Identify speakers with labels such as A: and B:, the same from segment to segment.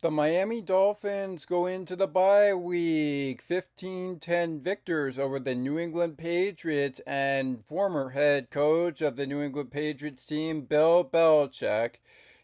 A: The Miami Dolphins go into the bye week 15-10 victors over the New England Patriots, and former head coach of the New England Patriots team, Bill Belichick.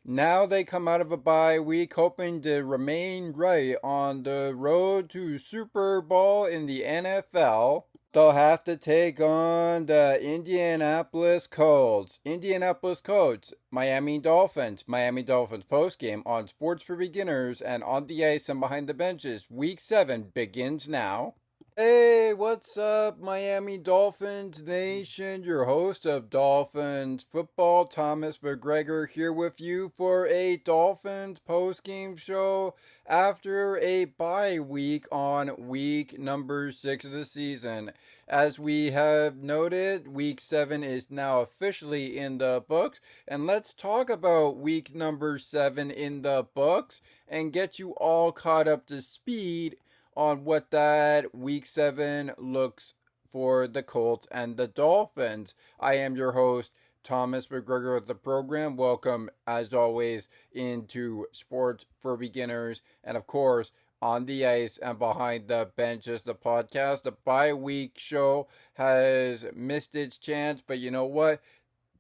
A: Now they come out of a bye week hoping to remain right on the road to Super Bowl in the NFL. They'll have to take on the Indianapolis Colts. Indianapolis Colts, Miami Dolphins. Miami Dolphins post game on Sports for Beginners and on the ice and behind the benches. Week 7 begins now. Hey, what's up, Miami Dolphins Nation? Your host of Dolphins Football, Thomas McGregor, here with you for a Dolphins post-game show after a bye week on week number 6 of the season. As we have noted, week 7 is now officially in the books, and let's talk about week number 7 in the books and get you all caught up to speed on what that week 7 looks for the Colts and the Dolphins. I am your host, Thomas McGregor of the program. Welcome, as always, into Sports for Beginners, and of course, on the ice and behind the benches, the podcast. The bye week show has missed its chance, but you know what?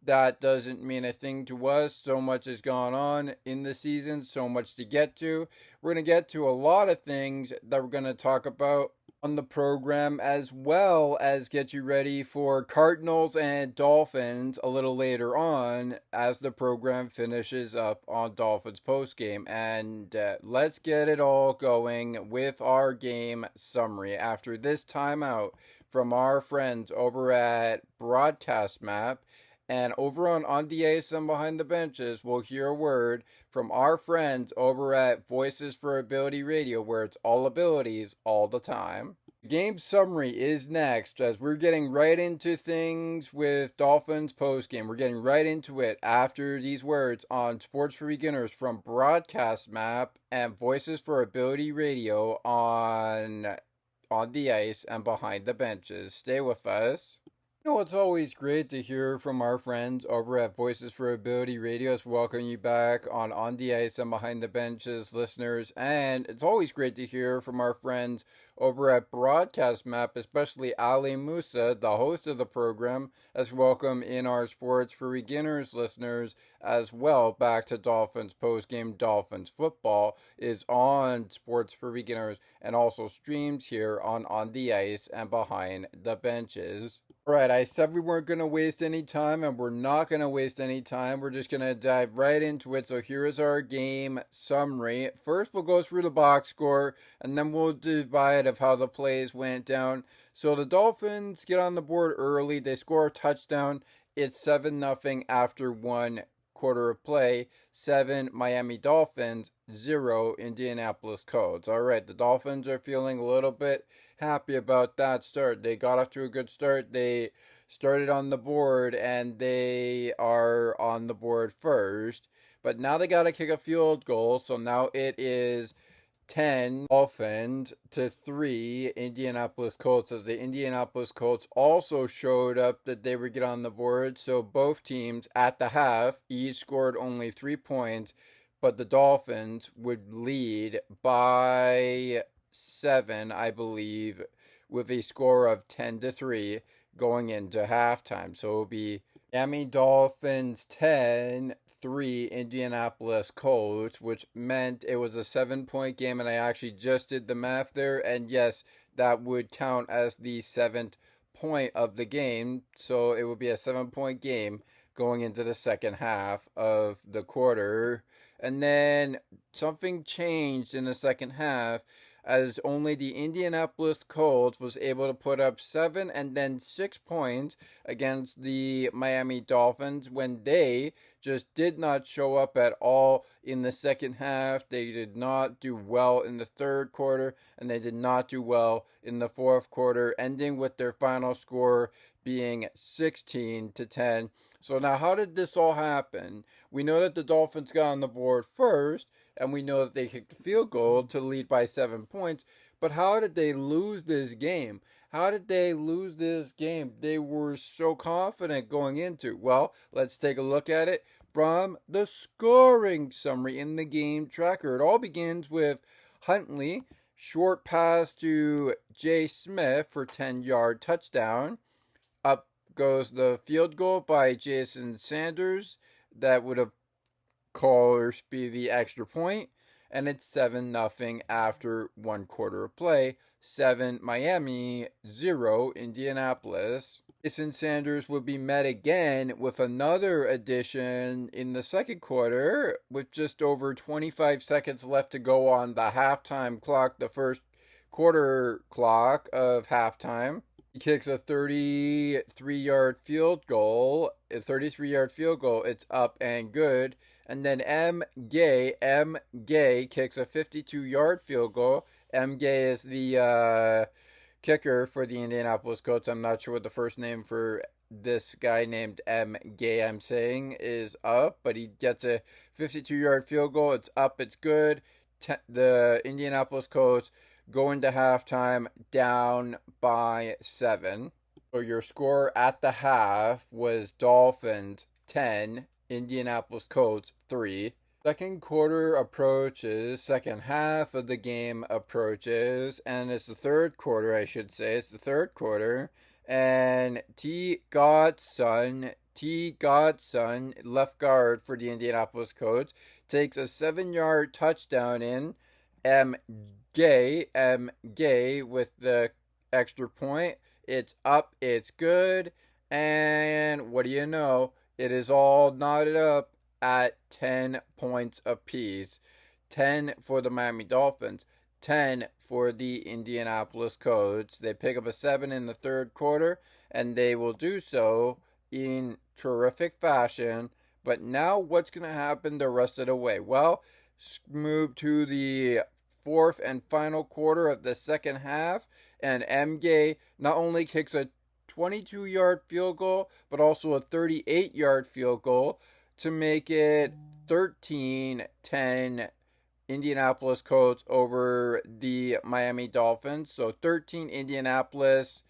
A: That doesn't mean a thing to us. So much has gone on in the season, so much to get to. We're going to get to a lot of things that we're going to talk about on the program, as well as get you ready for Cardinals and Dolphins a little later on as the program finishes up on Dolphins post game. And let's get it all going with our game summary after this timeout from our friends over at Broadcast Map. And over on the ice and behind the benches, we'll hear a word from our friends over at Voices for Ability Radio, where it's all abilities all the time. Game summary is next, as we're getting right into things with Dolphins postgame. We're getting right into it after these words on Sports for Beginners from Broadcast Map and Voices for Ability Radio on the ice and behind the benches. Stay with us. You know, it's always great to hear from our friends over at Voices for Ability Radio. It's welcoming you back on the ice and behind the benches, listeners. And it's always great to hear from our friends over at Broadcast Map, especially Ali Musa, the host of the program, as welcome in our Sports for Beginners listeners as well. Back to Dolphins postgame. Dolphins football is on Sports for Beginners and also streams here on the ice and behind the benches. Right, I said we weren't going to waste any time, and we're not going to waste any time. We're just going to dive right into it. So here is our game summary. First, we'll go through the box score, and then we'll divide of how the plays went down. So the Dolphins get on the board early. They score a touchdown. It's 7-0 after 1 quarter of play. 7 Miami Dolphins, 0 Indianapolis Colts. All right, the Dolphins are feeling a little bit happy about that start. They got off to a good start. They started on the board, and they are on the board first. But now they got to kick a field goal. So now it is 10 Dolphins to 3 Indianapolis Colts, as the Indianapolis Colts also showed up that they would get on the board. So both teams at the half each scored only 3 points, but the Dolphins would lead by 7, I believe, with a score of 10-3 going into halftime. So it will be Miami Dolphins 10-3 Indianapolis Colts, which meant it was a 7-point game, and I actually just did the math there, and yes, that would count as the 7th point of the game. So it would be a 7-point game going into the second half of the quarter. And then something changed in the second half, as only the Indianapolis Colts was able to put up 7 and then 6 points against the Miami Dolphins when they just did not show up at all in the second half. They did not do well in the third quarter, and they did not do well in the fourth quarter, ending with their final score being 16-10. So now, how did this all happen? We know that the Dolphins got on the board first, and we know that they kicked the field goal to lead by 7 points. But how did they lose this game? How did they lose this game? They were so confident going into. Well, let's take a look at it. from the scoring summary in the game tracker. It all begins with Huntley, short pass to Jay Smith for 10-yard touchdown. Up goes the field goal by Jason Sanders. That would have called be the extra point, and it's 7-0 after 1 quarter of play. 7 Miami, 0 Indianapolis. Jason Sanders would be met again with another addition in the second quarter with just over 25 seconds left to go on the halftime clock, the first quarter clock of halftime. He kicks a 33-yard field goal. It's up and good. And then M. Gay kicks a 52-yard field goal. M. Gay is the kicker for the Indianapolis Colts. I'm not sure what the first name for this guy named M. Gay I'm saying is up, but he gets a 52-yard field goal. It's up, it's good. The Indianapolis Colts go into halftime down by 7. So your score at the half was Dolphins 10, Indianapolis Colts 3. Second quarter approaches, second half of the game approaches, and it's the third quarter, I should say. It's the third quarter, and T. Godson, left guard for the Indianapolis Colts, takes a 7-yard touchdown in. M. Gay with the extra point. It's up, it's good, and what do you know? It is all knotted up at 10 points apiece. 10 for the Miami Dolphins, 10 for the Indianapolis Colts. They pick up a 7 in the third quarter, and they will do so in terrific fashion. But now what's going to happen the rest of the way? Well, move to the fourth and final quarter of the second half, and MJ not only kicks a 22-yard field goal, but also a 38-yard field goal to make it 13-10 Indianapolis Colts over the Miami Dolphins. So 13 Indianapolis,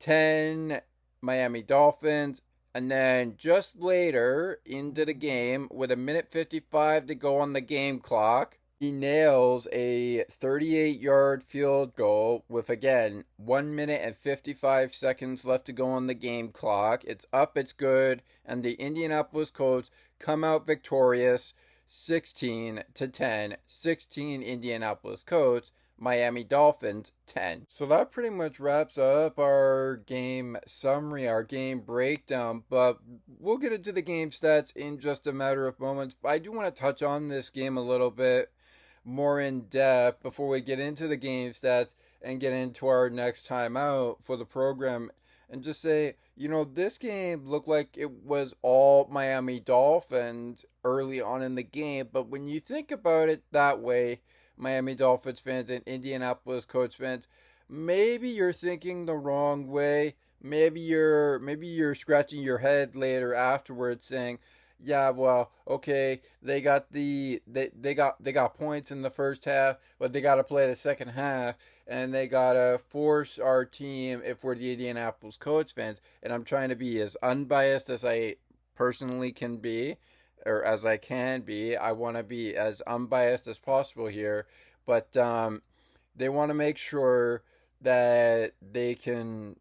A: 10 Miami Dolphins. And then just later into the game, with a minute 55 to go on the game clock, he nails a 38-yard field goal with, again, 1 minute and 55 seconds left to go on the game clock. It's up, it's good, and the Indianapolis Colts come out victorious 16-10. 16 Indianapolis Colts, Miami Dolphins 10. So that pretty much wraps up our game summary, our game breakdown, but we'll get into the game stats in just a matter of moments. I do want to touch on this game a little bit more in depth before we get into the game stats and get into our next time out for the program, and just say, this game looked like it was all Miami Dolphins early on in the game, but when you think about it that way, Miami Dolphins fans and Indianapolis Colts fans, maybe you're thinking the wrong way. Maybe you're scratching your head later afterwards saying, yeah, well, okay, they got points in the first half, but they got to play the second half, and they got to force our team, if we're the Indianapolis Colts fans, and I'm trying to be as unbiased as I personally can be, or as I can be. I want to be as unbiased as possible here, but they want to make sure that they can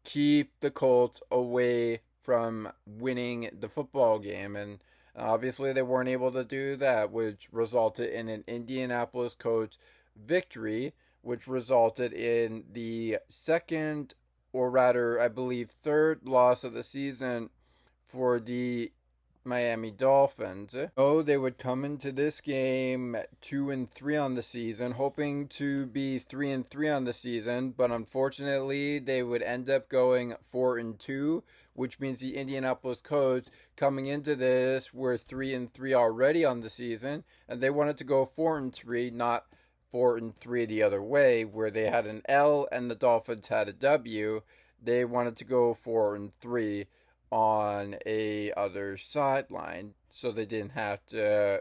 A: keep the Colts away from winning the football game, and obviously they weren't able to do that, which resulted in an Indianapolis Colts victory, which resulted in the second, or rather, I believe, third loss of the season for the Miami Dolphins. Oh, they would come into this game 2-3 on the season, hoping to be 3-3 on the season, but unfortunately they would end up going 4-2, which means the Indianapolis Colts coming into this were 3-3 already on the season, and they wanted to go 4-3, not 4-3 the other way, where they had an L and the Dolphins had a W. They wanted to go 4-3 on a other sideline, so they didn't have to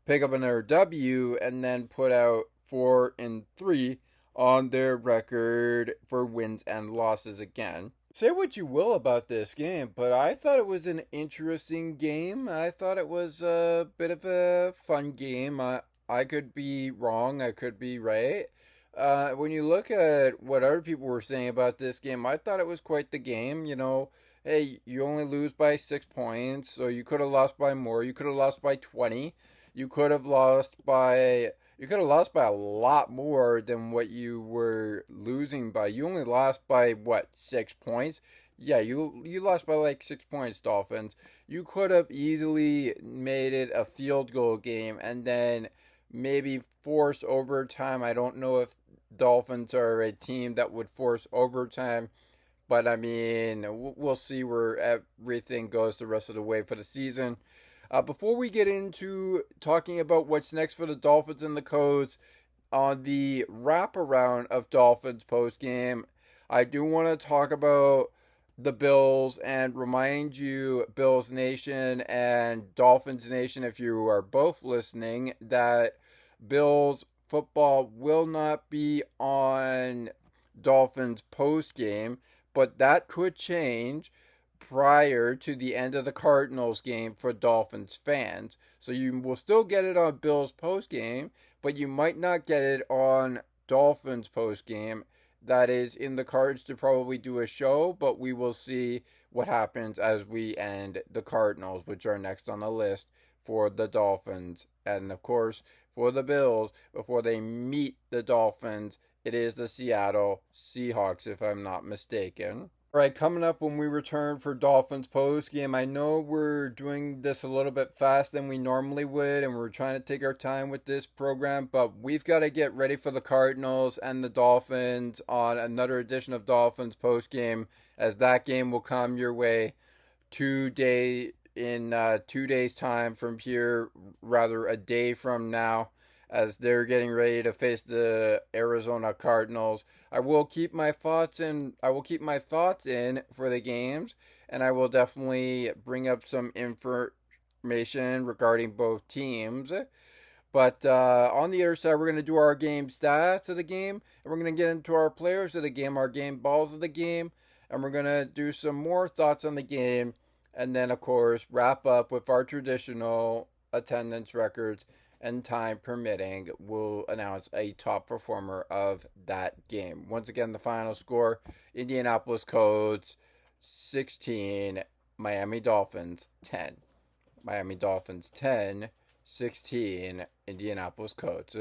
A: pick up another W and then put out 4-3 on their record for wins and losses again. Say what you will about this game, but I thought it was an interesting game. I thought it was a bit of a fun game. I could be wrong, I could be right. When you look at what other people were saying about this game, I thought it was quite the game. Hey, you only lose by 6 points, so you could have lost by more. You could have lost by 20. You could have lost by you could have lost by a lot more than what you were losing by. You only lost by what, 6 points? Yeah, you lost by like 6 points, Dolphins. You could have easily made it a field goal game and then maybe force overtime. I don't know if Dolphins are a team that would force overtime, but I mean, we'll see where everything goes the rest of the way for the season. Before we get into talking about what's next for the Dolphins and the Codes on the wraparound of Dolphins post game, I do want to talk about the Bills and remind you, Bills Nation and Dolphins Nation, if you are both listening, that Bills football will not be on Dolphins post game, but that could change prior to the end of the Cardinals game for Dolphins fans. So you will still get it on Bills post game, but you might not get it on Dolphins post game. That is in the cards to probably do a show, but we will see what happens as we end the Cardinals, which are next on the list for the Dolphins. And of course, for the Bills, before they meet the Dolphins, it is the Seattle Seahawks, if I'm not mistaken. All right, coming up when we return for Dolphins post game, I know we're doing this a little bit fast than we normally would, and we're trying to take our time with this program, but we've got to get ready for the Cardinals and the Dolphins on another edition of Dolphins post game, as that game will come your way 2 days time from here, rather a day from now, as they're getting ready to face the Arizona Cardinals. I will keep my thoughts in. I will keep my thoughts in for the games, and I will definitely bring up some information regarding both teams. But on the other side, we're going to do our game stats of the game, and we're going to get into our players of the game, our game balls of the game, and we're going to do some more thoughts on the game, and then, of course, wrap up with our traditional attendance records, and time permitting, we'll announce a top performer of that game. Once again, the final score: Indianapolis Colts 16, Miami Dolphins 10. Miami Dolphins 10, 16, Indianapolis Colts.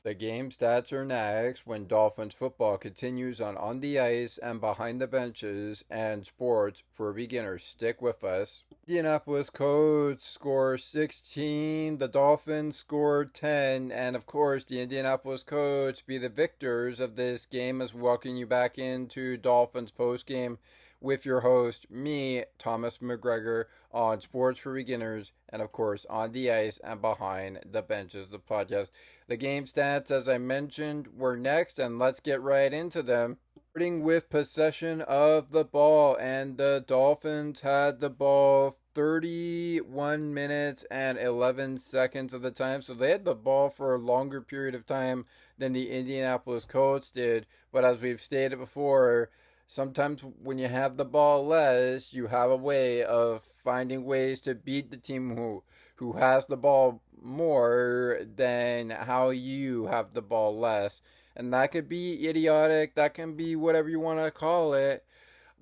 A: The game stats are next when Dolphins football continues on the ice and behind the benches and sports for beginners. Stick with us. Indianapolis Colts score 16, the Dolphins score 10, and of course the Indianapolis Colts be the victors of this game as we welcome you back into Dolphins post game with your host, me, Thomas McGregor, on Sports for Beginners, and of course on the ice and behind the benches, the podcast. The game stats, as I mentioned, were next, and let's get right into them. Starting with possession of the ball, and the Dolphins had the ball 31 minutes and 11 seconds of the time, so they had the ball for a longer period of time than the Indianapolis Colts did. But as we've stated before, sometimes when you have the ball less, you have a way of finding ways to beat the team who has the ball more than how you have the ball less. And that could be idiotic, that can be whatever you want to call it.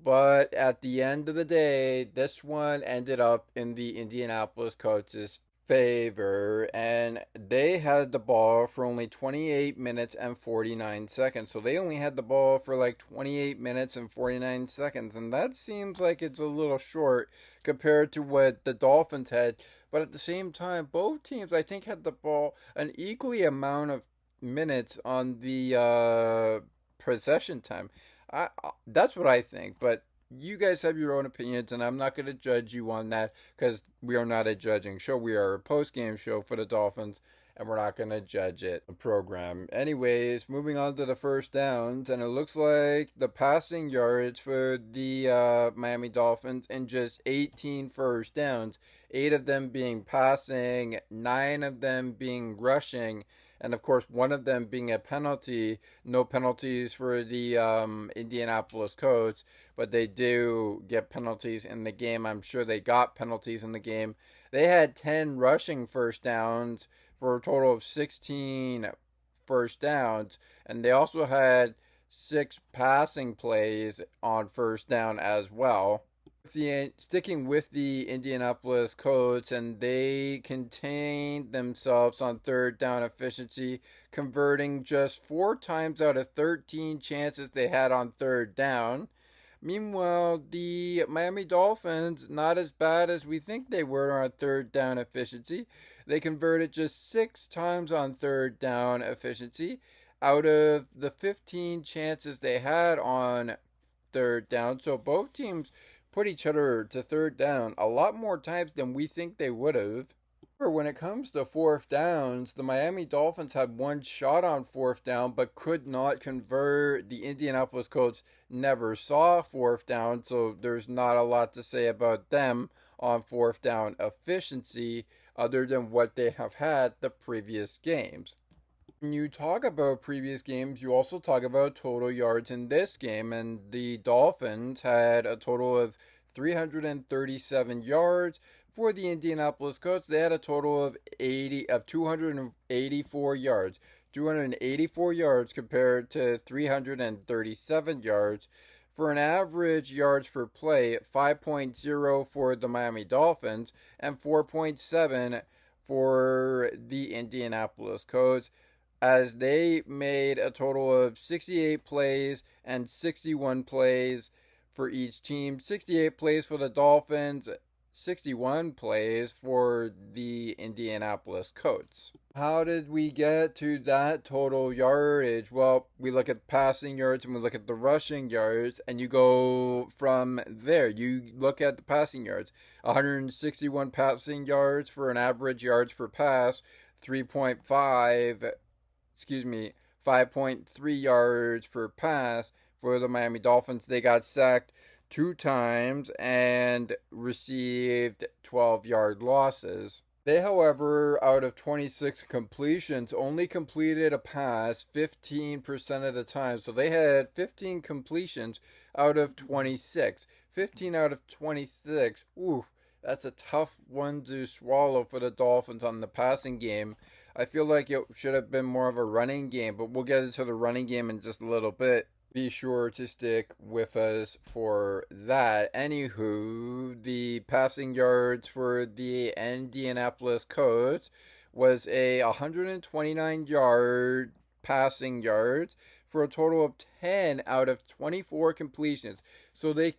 A: But at the end of the day, this one ended up in the Indianapolis Colts' favor, and they had the ball for only 28 minutes and 49 seconds. So they only had the ball for like 28 minutes and 49 seconds, and that seems like it's a little short compared to what the Dolphins had. But at the same time, both teams, I think, had the ball an equally amount of minutes on the possession time. That's what I think, but you guys have your own opinions, and I'm not going to judge you on that because we are not a judging show. We are a post game show for the Dolphins, and we're not going to judge it, the program. Anyways, moving on to the first downs, and it looks like the passing yards for the Miami Dolphins in just 18 first downs, 8 of them being passing, 9 of them being rushing, and of course one of them being a penalty. No penalties for the Indianapolis Colts, but they do get penalties in the game. I'm sure they got penalties in the game. They had 10 rushing first downs for a total of 16 first downs, and they also had 6 passing plays on first down as well. Sticking with the Indianapolis Colts, and they contained themselves on third down efficiency, converting just 4 times out of 13 chances they had on third down. Meanwhile, the Miami Dolphins, not as bad as we think they were on third down efficiency. They converted just 6 times on third down efficiency out of the 15 chances they had on third down. So both teams put each other to third down a lot more times than we think they would have. When it comes to fourth downs, the Miami Dolphins had 1 shot on fourth down but could not convert. The Indianapolis Colts never saw fourth down, so there's not a lot to say about them on fourth down efficiency other than what they have had the previous games. When you talk about previous games, you also talk about total yards in this game, and the Dolphins had a total of 337 yards. For the Indianapolis Colts, they had a total of 284 yards. 284 yards compared to 337 yards for an average yards per play 5.0 for the Miami Dolphins and 4.7 for the Indianapolis Colts, as they made a total of 68 plays and 61 plays for each team. 68 plays for the Dolphins, 61 plays for the Indianapolis Colts. How did we get to that total yardage? Well, we look at passing yards and we look at the rushing yards, and you go from there. You look at the passing yards. 161 passing yards for an average yards per pass, 5.3 yards per pass for the Miami Dolphins. They got sacked 2 times and received 12-yard losses. They, however, out of 26 completions, only completed a pass 15% of the time. So they had 15 completions out of 26. 15 out of 26. Ooh, that's a tough one to swallow for the Dolphins on the passing game. I feel like it should have been more of a running game, but we'll get into the running game in just a little bit. Be sure to stick with us for that. Anywho, the passing yards for the Indianapolis Colts was a 129-yard passing yards for a total of 10 out of 24 completions. So they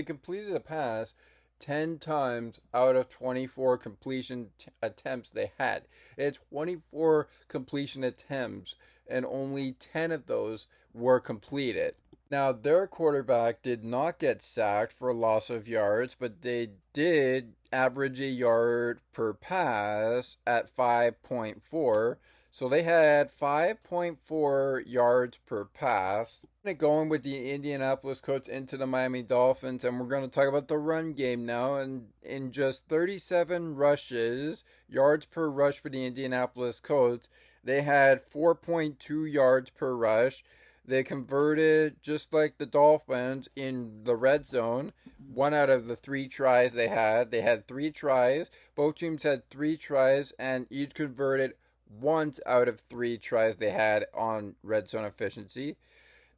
A: completed a pass 10 times out of 24 completion attempts they had. It's 24 completion attempts, and only 10 of those were completed. Now, their quarterback did not get sacked for loss of yards, but they did average a yard per pass at 5.4. So they had 5.4 yards per pass. Going with the Indianapolis Colts into the Miami Dolphins, and we're going to talk about the run game now. And in just 37 rushes, yards per rush for the Indianapolis Colts, they had 4.2 yards per rush. They converted, just like the Dolphins, in the red zone. 1 out of the 3 tries they had. They had 3 tries. Both teams had 3 tries, and each converted once out of 3 tries they had on red zone efficiency.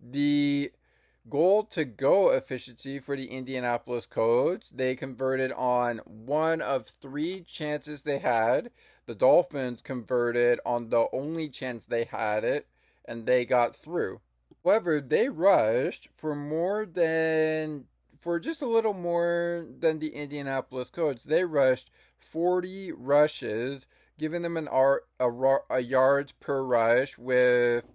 A: The goal to go efficiency for the Indianapolis Colts, they converted on 1 of 3 chances they had. The Dolphins converted on the only chance they had it, and they got through. However, they rushed for just a little more than the Indianapolis Colts. They rushed 40 rushes, giving them a yards per rush with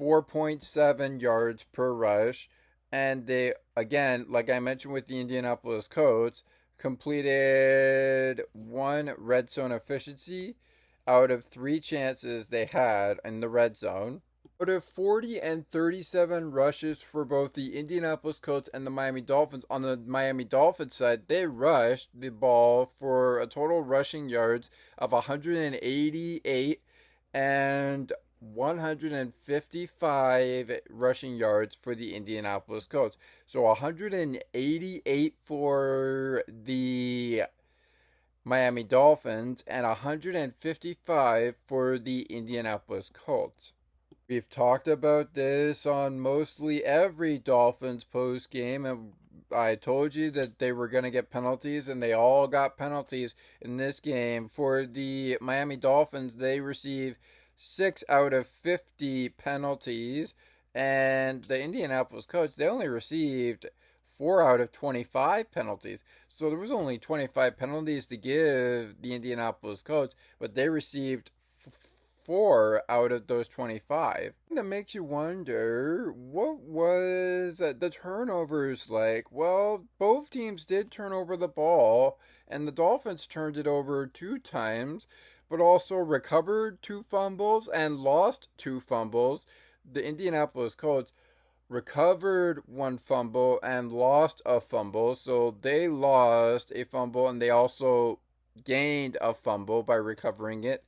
A: 4.7 yards per rush. And they, again, like I mentioned with the Indianapolis Colts, completed 1 red zone efficiency out of 3 chances they had in the red zone. Out of 40 and 37 rushes for both the Indianapolis Colts and the Miami Dolphins, on the Miami Dolphins side, they rushed the ball for a total rushing yards of 188 and 155 rushing yards for the Indianapolis Colts. So 188 for the Miami Dolphins and 155 for the Indianapolis Colts. We've talked about this on mostly every Dolphins post game, and I told you that they were going to get penalties, and they all got penalties in this game. For the Miami Dolphins, they received 6 out of 50 penalties, and the Indianapolis Colts, they only received 4 out of 25 penalties. So there was only 25 penalties to give the Indianapolis Colts, but they received 4 out of those 25. That makes you wonder, what was the turnovers like? Well, both teams did turn over the ball, and the Dolphins turned it over 2 times, but also recovered 2 fumbles and lost 2 fumbles. The Indianapolis Colts recovered 1 fumble and lost a fumble, so they lost a fumble and they also gained a fumble by recovering it.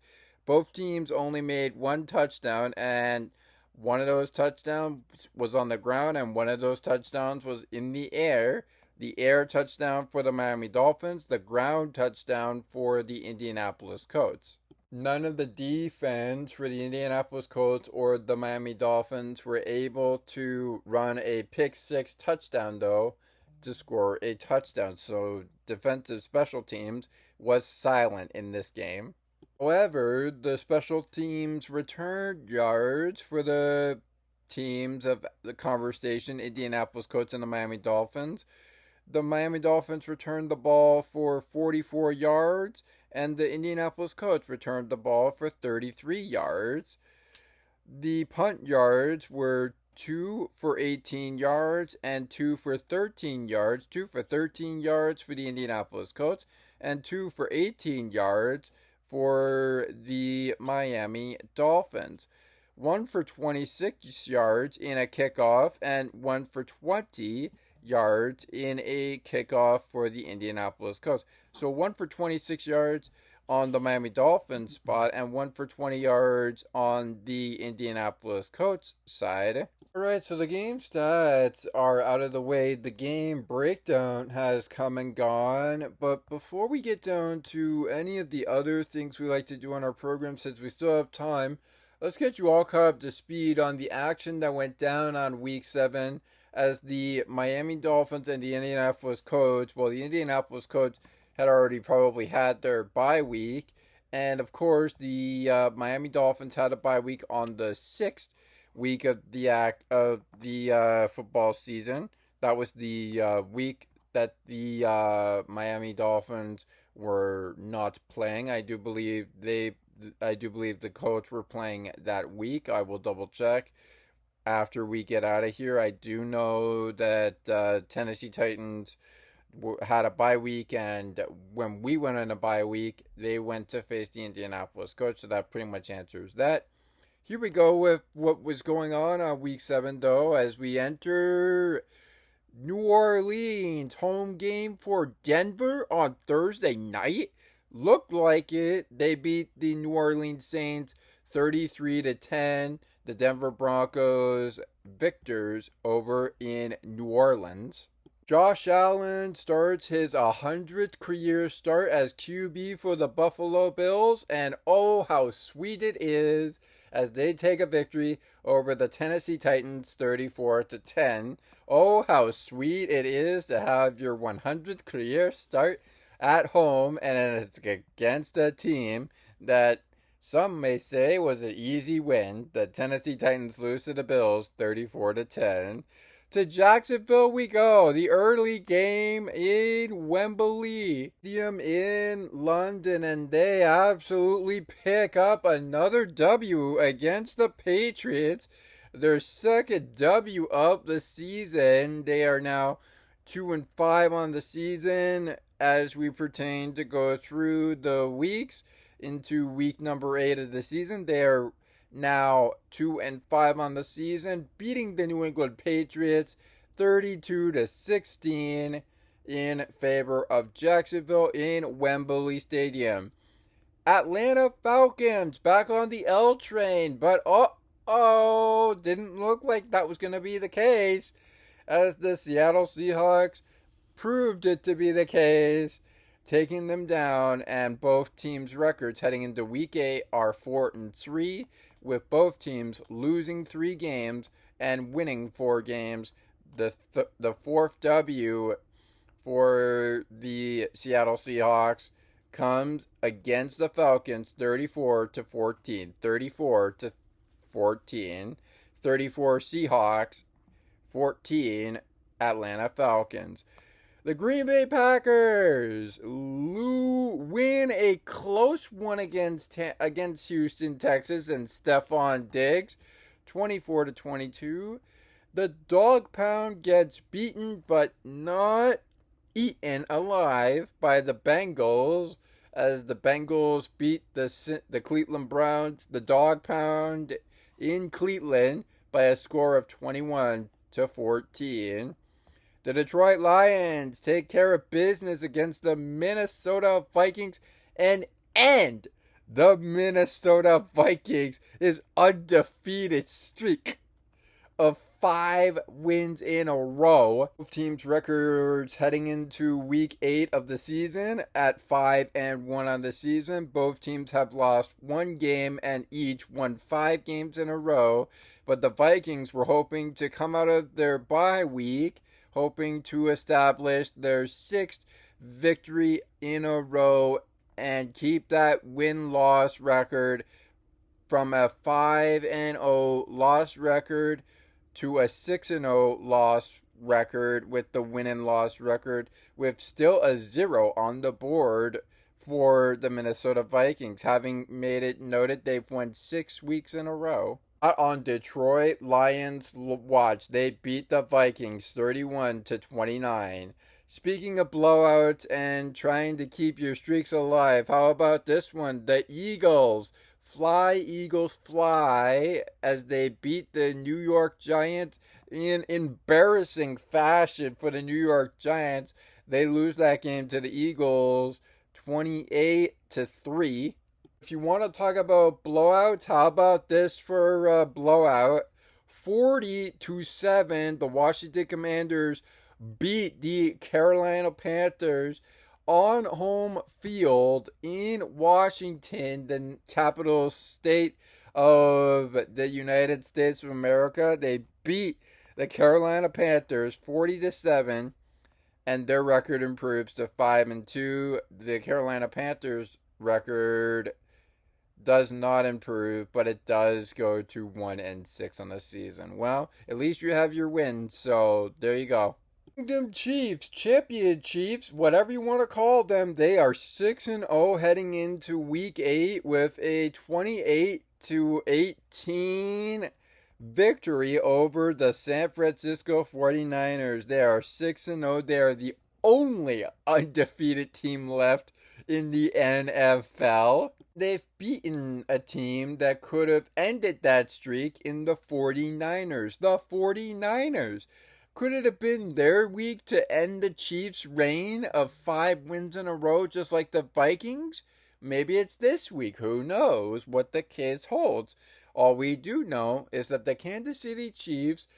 A: Both teams only made 1 touchdown, and one of those touchdowns was on the ground, and one of those touchdowns was in the air. The air touchdown for the Miami Dolphins, the ground touchdown for the Indianapolis Colts. None of the defense for the Indianapolis Colts or the Miami Dolphins were able to run a pick 6 touchdown, though, to score a touchdown. So defensive special teams was silent in this game. However, the special teams returned yards for the teams of the conversation, Indianapolis Colts and the Miami Dolphins. The Miami Dolphins returned the ball for 44 yards, and the Indianapolis Colts returned the ball for 33 yards. The punt yards were 2 for 18 yards and 2 for 13 yards. 2 for 13 yards for the Indianapolis Colts and 2 for 18 yards for the Miami Dolphins. 1 for 26 yards in a kickoff and 1 for 20 yards in a kickoff for the Indianapolis Colts. So 1 for 26 yards on the Miami Dolphins spot and 1 for 20 yards on the Indianapolis Colts side. Alright, so the game stats are out of the way. The game breakdown has come and gone. But before we get down to any of the other things we like to do on our program, since we still have time, let's get you all caught up to speed on the action that went down on Week 7 as the Miami Dolphins and the Indianapolis Colts, well, the Indianapolis Colts had already probably had their bye week. And, of course, the Miami Dolphins had a bye week on the 6th week of the football season. That was the week that the Miami Dolphins were not playing. I do believe the Colts were playing that week. I will double check after we get out of here. I do know that Tennessee Titans had a bye week, and when we went on a bye week, they went to face the Indianapolis Colts. So that pretty much answers that. Here we go with what was going on Week 7, though, as we enter New Orleans. Home game for Denver on Thursday night. Looked like it. They beat the New Orleans Saints 33-10. The Denver Broncos victors over in New Orleans. Josh Allen starts his 100th career start as QB for the Buffalo Bills, and oh, how sweet it is as they take a victory over the Tennessee Titans 34-10. Oh, how sweet it is to have your 100th career start at home, and it's against a team that some may say was an easy win. The Tennessee Titans lose to the Bills 34-10. To Jacksonville we go. The early game in Wembley Stadium in London, and they absolutely pick up another W against the Patriots. Their second W of the season. They are now 2-5 on the season as we pertain to go through the weeks. into week number 8 of the season. They are now 2-5 on the season, beating the New England Patriots 32-16 in favor of Jacksonville in Wembley Stadium. Atlanta Falcons back on the L train, but didn't look like that was going to be the case, as the Seattle Seahawks proved it to be the case, taking them down. And both teams' records heading into week 8 are 4-3, with both teams losing 3 games and winning 4 games. The fourth W for the Seattle Seahawks comes against the Falcons, 34-14. 34-14. 34 Seahawks, 14 Atlanta Falcons. The Green Bay Packers win a close one against Houston, Texas, and Stephon Diggs, 24-22. The Dog Pound gets beaten but not eaten alive by the Bengals, as the Bengals beat the Cleveland Browns, the Dog Pound, in Cleveland by a score of 21-14. The Detroit Lions take care of business against the Minnesota Vikings and end the Minnesota Vikings' undefeated streak of 5 wins in a row. Both teams' records heading into week 8 of the season at 5-1 on the season. Both teams have lost 1 game and each won 5 games in a row. But the Vikings were hoping to come out of their bye week, hoping to establish their 6th victory in a row and keep that win-loss record from a 5-0 loss record to a 6-0 loss record, with the win and loss record with still a 0 on the board for the Minnesota Vikings, having made it noted they've won 6 weeks in a row. On Detroit Lions watch, they beat the Vikings 31-29. Speaking of blowouts and trying to keep your streaks alive, how about this one? The Eagles fly, Eagles fly, as they beat the New York Giants in embarrassing fashion for the New York Giants. They lose that game to the Eagles 28-3. If you want to talk about blowouts, how about this for a blowout? 40-7, the Washington Commanders beat the Carolina Panthers on home field in Washington, the capital state of the United States of America. They beat the Carolina Panthers 40-7, and their record improves to 5-2. The Carolina Panthers record does not improve, but it does go to 1-6 on the season. Well, at least you have your win, so there you go. Kingdom Chiefs, Champion Chiefs, whatever you want to call them, they are 6-0 heading into week 8 with a 28-18 victory over the San Francisco 49ers. They are 6-0. They are the only undefeated team left in the NFL. They've beaten a team that could have ended that streak in the 49ers. The 49ers. Could it have been their week to end the Chiefs' reign of 5 wins in a row, just like the Vikings? Maybe it's this week. Who knows what the case holds? All we do know is that the Kansas City Chiefs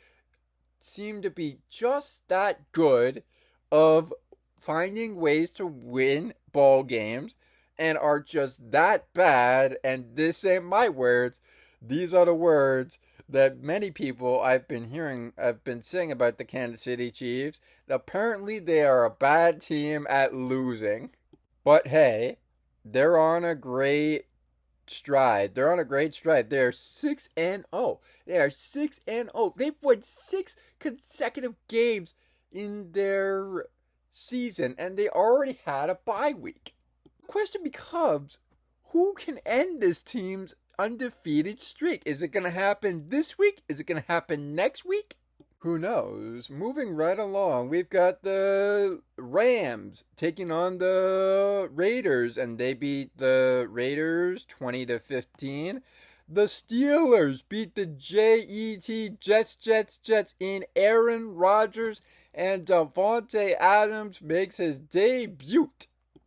A: seem to be just that good of finding ways to win ball games, and are just that bad. And this ain't my words. These are the words that many people I've been saying about the Kansas City Chiefs. Apparently they are a bad team at losing. But hey, they're on a great stride. They're 6-0. They are 6-0. They've won 6 consecutive games in their season, and they already had a bye week. The question becomes, who can end this team's undefeated streak? Is it going to happen this week? Is it going to happen next week? Who knows? Moving right along, we've got the Rams taking on the Raiders, and they beat the Raiders 20-15. The Steelers beat the Jets in Aaron Rodgers, and Davante Adams makes his debut.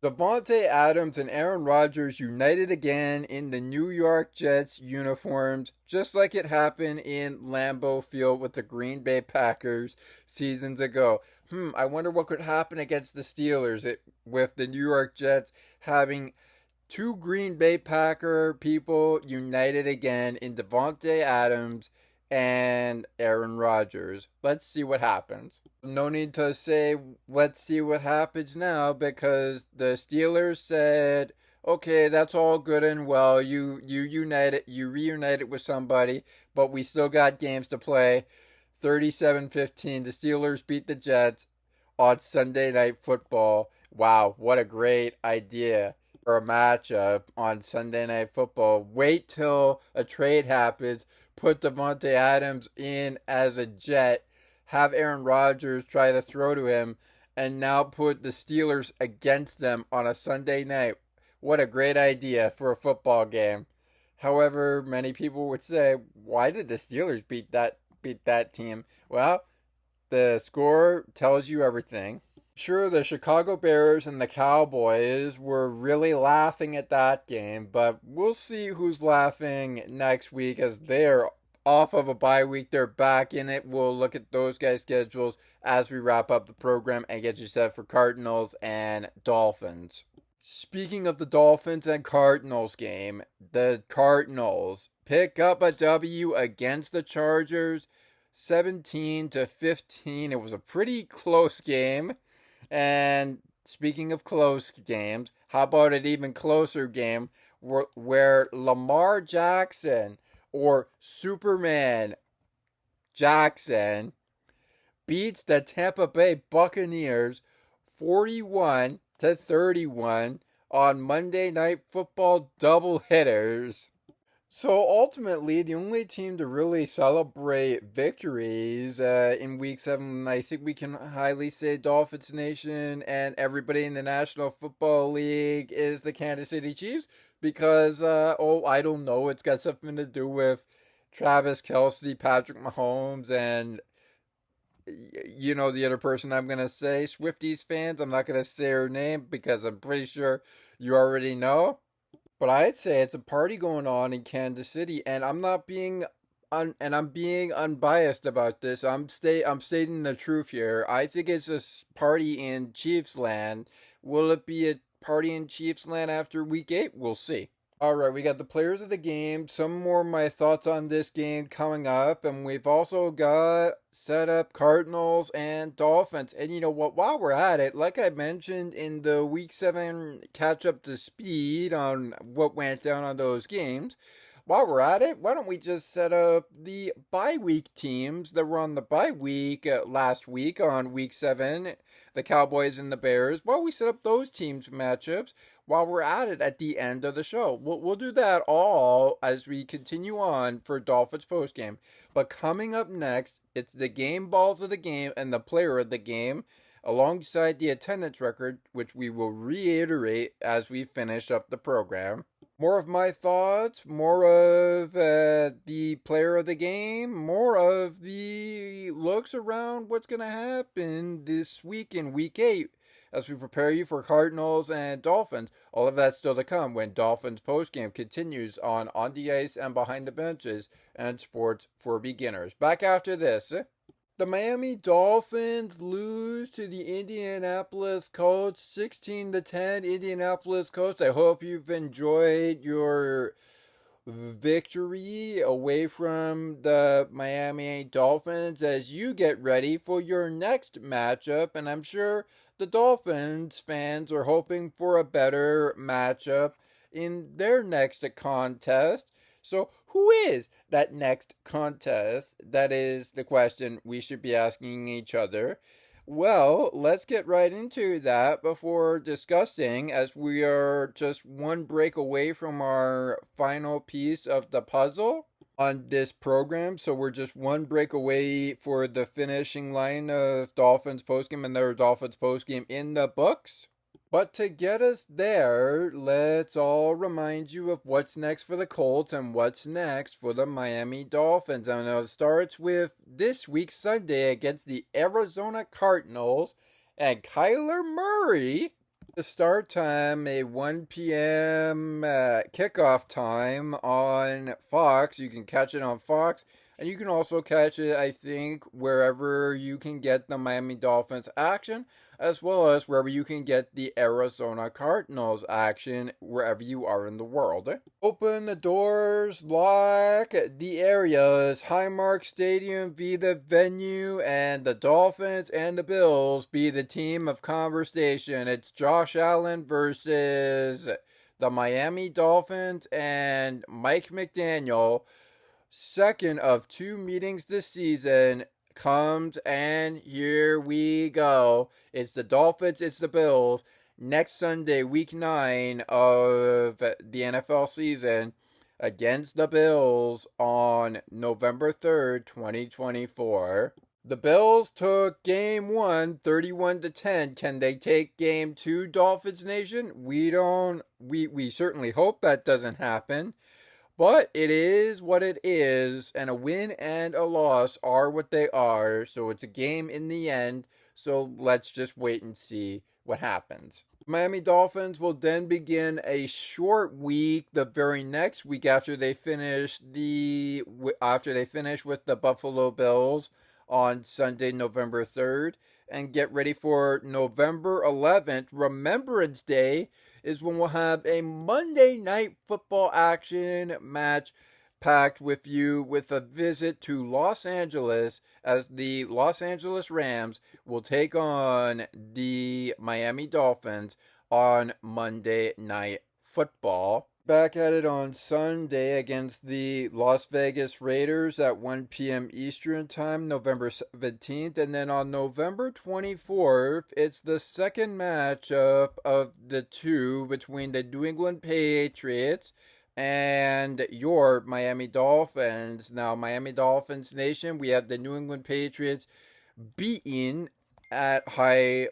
A: Davante Adams and Aaron Rodgers united again in the New York Jets uniforms, just like it happened in Lambeau Field with the Green Bay Packers seasons ago. I wonder what could happen against the Steelers with the New York Jets having two Green Bay Packer people united again in Davante Adams and Aaron Rodgers. Let's see what happens. No need to say let's see what happens now, because the Steelers said, okay, that's all good and well. You reunited with somebody, but we still got games to play. 37-15. The Steelers beat the Jets on Sunday Night Football. Wow, what a great idea for a matchup on Sunday Night Football. Wait till a trade happens. Put Davante Adams in as a Jet. Have Aaron Rodgers try to throw to him. And now put the Steelers against them on a Sunday night. What a great idea for a football game. However, many people would say, why did the Steelers beat that team? Well, the score tells you everything. Sure, the Chicago Bears and the Cowboys were really laughing at that game, but we'll see who's laughing next week as they're off of a bye week. They're back in it. We'll look at those guys' schedules as we wrap up the program and get you set for Cardinals and Dolphins. Speaking of the Dolphins and Cardinals game, the Cardinals pick up a W against the Chargers, 17-15. It was a pretty close game. And speaking of close games, how about an even closer game where Lamar Jackson, or Superman Jackson, beats the Tampa Bay Buccaneers 41-31 on Monday Night Football doubleheaders. So ultimately, the only team to really celebrate victories in Week 7, I think we can highly say Dolphins Nation and everybody in the National Football League, is the Kansas City Chiefs. Because, I don't know, it's got something to do with Travis Kelce, Patrick Mahomes, and the other person I'm going to say, Swifties fans. I'm not going to say her name because I'm pretty sure you already know. But I'd say it's a party going on in Kansas City, and I'm not being I'm being unbiased about this. I'm stating the truth here. I think it's a party in Chiefs land. Will it be a party in Chiefs land after week 8? We'll see. All right, we got the players of the game. Some more of my thoughts on this game coming up, and we've also got set up Cardinals and Dolphins. And you know what? While we're at it, like I mentioned in the Week 7 catch up to speed on what went down on those games, while we're at it, why don't we just set up the bye week teams that were on the bye week last week on Week 7, the Cowboys and the Bears. Why don't we set up those teams matchups while we're at it at the end of the show? We'll do that all as we continue on for Dolphins Post Game. But coming up next, it's the game balls of the game and the player of the game, alongside the attendance record, which we will reiterate as we finish up the program. More of my thoughts, more of the player of the game, more of the looks around what's going to happen this week in Week 8 as we prepare you for Cardinals and Dolphins. All of that still to come when Dolphins postgame continues on the Ice and Behind the Benches and Sports for Beginners. Back after this. The Miami Dolphins lose to the Indianapolis Colts 16-10. Indianapolis Colts, I hope you've enjoyed your victory away from the Miami Dolphins as you get ready for your next matchup. And I'm sure the Dolphins fans are hoping for a better matchup in their next contest. So who is that next contest? That is the question we should be asking each other. Well, let's get right into that before discussing, as we are just one break away from our final piece of the puzzle. on this program. So we're just one break away for the finishing line of Dolphins Post Game, and their Dolphins Post Game in the books. But to get us there, let's all remind you of what's next for the Colts and what's next for the Miami Dolphins. And it starts with this week, Sunday, against the Arizona Cardinals, and Kyler Murray. The start time, a 1 p.m. Kickoff time on Fox. You can catch it on Fox, and you can also catch it, I think, wherever you can get the Miami Dolphins action, as well as wherever you can get the Arizona Cardinals action, wherever you are in the world. Open the doors, lock the areas. Highmark Stadium be the venue, and the Dolphins and the Bills be the team of conversation. It's Josh Allen versus the Miami Dolphins and Mike McDaniel. Second of two meetings this season comes, and here we go. It's the Dolphins, it's the Bills. Next Sunday, week 9 of the NFL season, against the Bills on November 3rd, 2024. The Bills took game 1, 31-10. Can they take game 2, Dolphins Nation? We certainly hope that doesn't happen. But it is what it is, and a win and a loss are what they are, so it's a game in the end, so let's just wait and see what happens. Miami Dolphins will then begin a short week the very next week after they finish with the Buffalo Bills on Sunday, November 3rd, and get ready for November 11th, Remembrance Day, is when we'll have a Monday Night Football action match packed with you with a visit to Los Angeles, as the Los Angeles Rams will take on the Miami Dolphins on Monday Night Football. Back at it on Sunday against the Las Vegas Raiders at 1 p.m. Eastern Time, November 17th. And then on November 24th, it's the second matchup of the two between the New England Patriots and your Miami Dolphins. Now, Miami Dolphins Nation, we have the New England Patriots beaten at at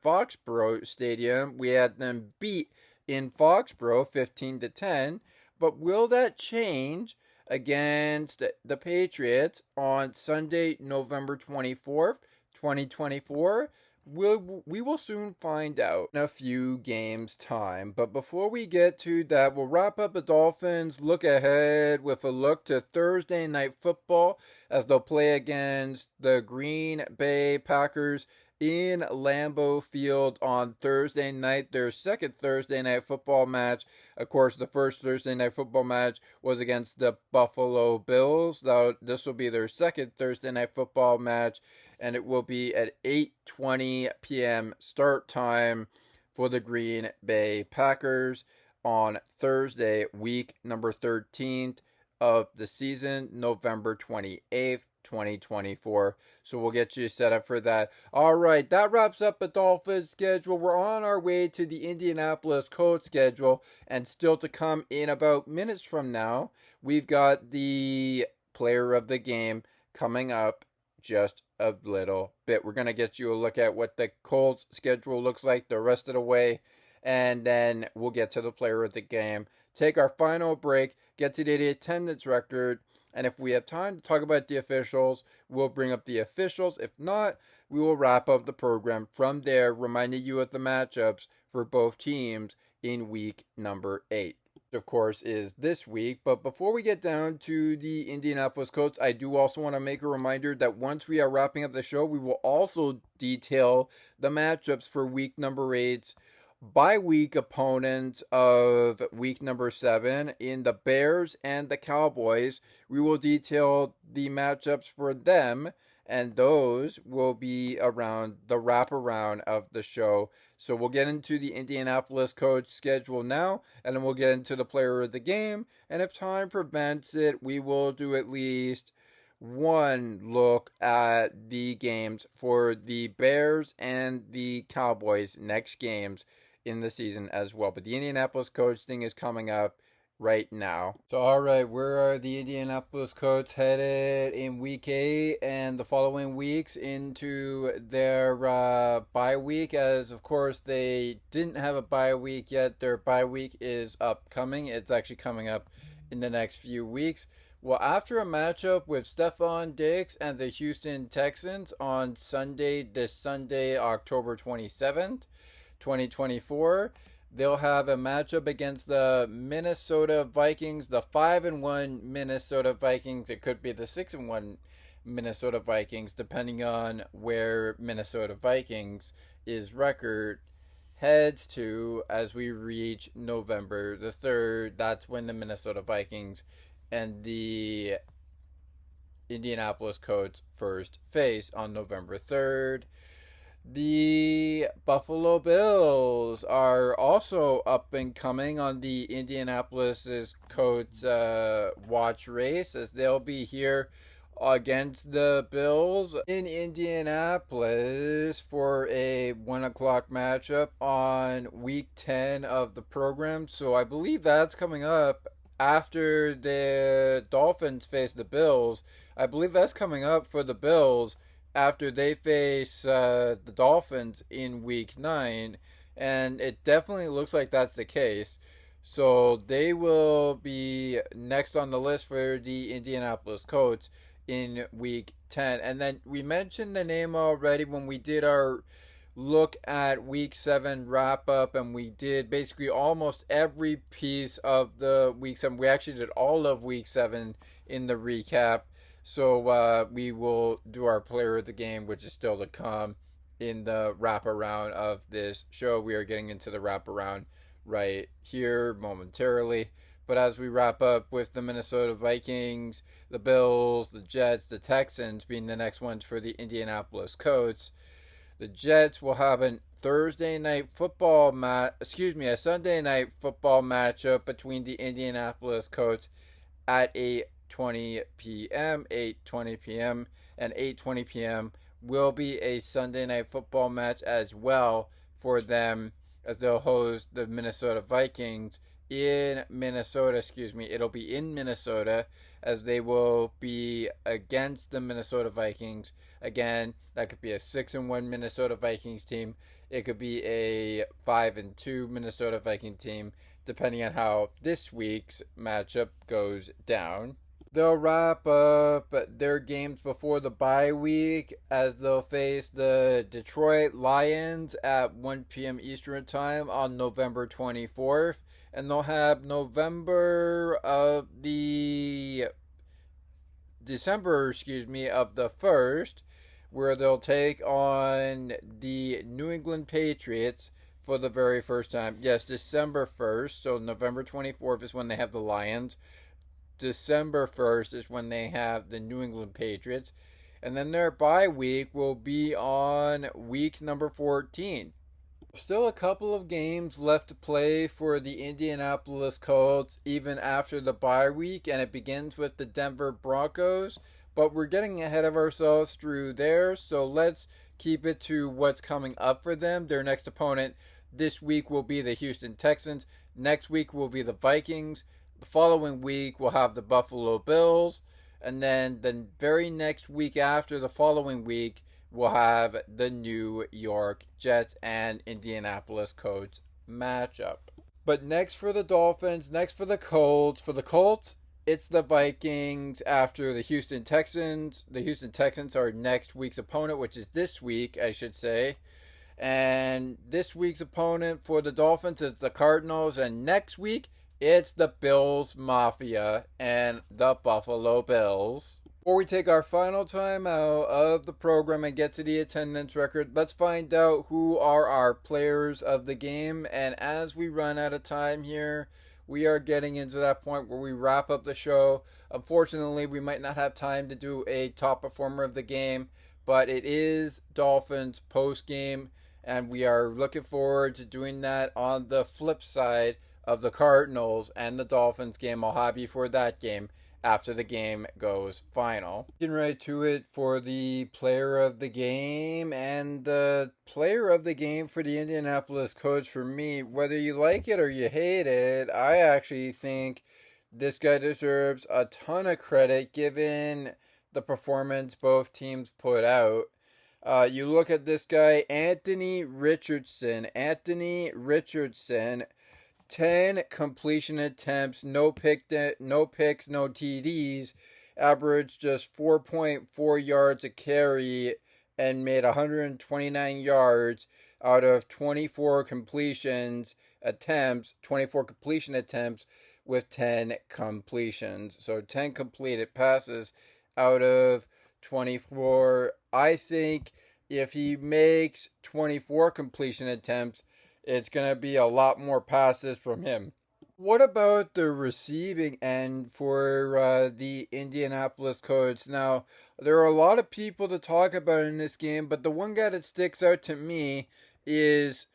A: Foxborough Stadium. We had them beat in Foxborough 15-10, but will that change against the Patriots on Sunday, November 24th, 2024? We will soon find out in a few games' time. But before we get to that, we'll wrap up the Dolphins look ahead with a look to Thursday Night Football, as they'll play against the Green Bay Packers in Lambeau Field on Thursday night, their second Thursday Night Football match. Of course, the first Thursday Night Football match was against the Buffalo Bills. This will be their second Thursday Night Football match, and it will be at 8:20 p.m. start time for the Green Bay Packers on Thursday, week number 13th of the season, November 28th. 2024. So we'll get you set up for that. All right, that wraps up the Dolphins schedule. We're on our way to the Indianapolis Colts schedule, and still to come in about minutes from now, we've got the player of the game coming up just a little bit. We're going to get you a look at what the Colts schedule looks like the rest of the way, and then we'll get to the player of the game, take our final break, get to the attendance record, and if we have time to talk about the officials, we'll bring up the officials. If not, we will wrap up the program from there, reminding you of the matchups for both teams in week number 8. Of course, is this week. But before we get down to the Indianapolis Colts, I do also want to make a reminder that once we are wrapping up the show, we will also detail the matchups for week number 8's bye-week opponents of week number 7 in the Bears and the Cowboys. We will detail the matchups for them, and those will be around the wraparound of the show. So we'll get into the Indianapolis Colts schedule now, and then we'll get into the player of the game, and if time prevents it, we will do at least one look at the games for the Bears and the Cowboys next games in the season as well. But the Indianapolis Colts thing is coming up right now. So, all right, where are the Indianapolis Colts headed in week 8 and the following weeks into their bye week? As of course, they didn't have a bye week yet. Their bye week is upcoming. It's actually coming up in the next few weeks. Well, after a matchup with Stephon Diggs and the Houston Texans on this Sunday, October 27th, 2024. They'll have a matchup against the Minnesota Vikings, the 5-1 Minnesota Vikings. It could be the 6-1 Minnesota Vikings, depending on where Minnesota Vikings is record heads to as we reach November the 3rd. That's when the Minnesota Vikings and the Indianapolis Colts first face on November 3rd. The Buffalo Bills are also up and coming on the Indianapolis Colts watch race, as they'll be here against the Bills in Indianapolis for a 1 o'clock matchup on week 10 of the program. So I believe that's coming up after the Dolphins face the Bills. I believe that's coming up for the Bills after they face the Dolphins in week 9, and it definitely looks like that's the case. So they will be next on the list for the Indianapolis Colts in week 10. And then we mentioned the name already when we did our look at week 7 wrap up, and we did basically almost every piece of the week 7. We actually did all of week 7 in the recap. So we will do our player of the game, which is still to come in the wraparound of this show. We are getting into the wraparound right here momentarily. But as we wrap up with the Minnesota Vikings, the Bills, the Jets, the Texans being the next ones for the Indianapolis Colts, the Jets will have a Sunday night football matchup between the Indianapolis Colts at 8:20 p.m. 8:20 p.m. and 8:20 p.m. will be a Sunday night football match as well for them, as they'll host the Minnesota Vikings in Minnesota. It'll be in Minnesota, as they will be against the Minnesota Vikings. Again, that could be a 6-1 Minnesota Vikings team. It could be a 5-2 Minnesota Vikings team, depending on how this week's matchup goes down. They'll wrap up their games before the bye week, as they'll face the Detroit Lions at 1 p.m. Eastern Time on November 24th. And they'll have December of the 1st, where they'll take on the New England Patriots for the very first time. Yes, December 1st. So November 24th is when they have the Lions. December 1st is when they have the New England Patriots. And then their bye week will be on week number 14. Still a couple of games left to play for the Indianapolis Colts even after the bye week, and it begins with the Denver Broncos. But we're getting ahead of ourselves through there, so let's keep it to what's coming up for them. Their next opponent this week will be the Houston Texans. Next week will be the Vikings. The following week we'll have the Buffalo Bills. And then the very next week after the following week, we'll have the New York Jets and Indianapolis Colts matchup. But next for the Dolphins, next for the Colts. For the Colts, it's the Vikings after the Houston Texans. The Houston Texans are next week's opponent, which is this week, I should say. And this week's opponent for the Dolphins is the Cardinals. And next week, it's the Bills Mafia and the Buffalo Bills. Before we take our final time out of the program and get to the attendance record, let's find out who are our players of the game. And as we run out of time here, we are getting into that point where we wrap up the show. Unfortunately, we might not have time to do a top performer of the game, but it is Dolphins Post Game, and we are looking forward to doing that on the flip side of the Cardinals and the Dolphins game. I'll have you for that game after the game goes final. Getting right to it for the player of the game, and the player of the game for the Indianapolis Colts, for me, whether you like it or you hate it, I actually think this guy deserves a ton of credit given the performance both teams put out. You look at this guy, Anthony Richardson. Anthony Richardson, 10 completion attempts, no picks, no TDs, averaged just 4.4 yards a carry, and made 129 yards out of 24 completion attempts with 10 completions. So 10 completed passes out of 24. I think if he makes 24 completion attempts, it's going to be a lot more passes from him. What about the receiving end for the Indianapolis Colts? Now, there are a lot of people to talk about in this game, but the one guy that sticks out to me is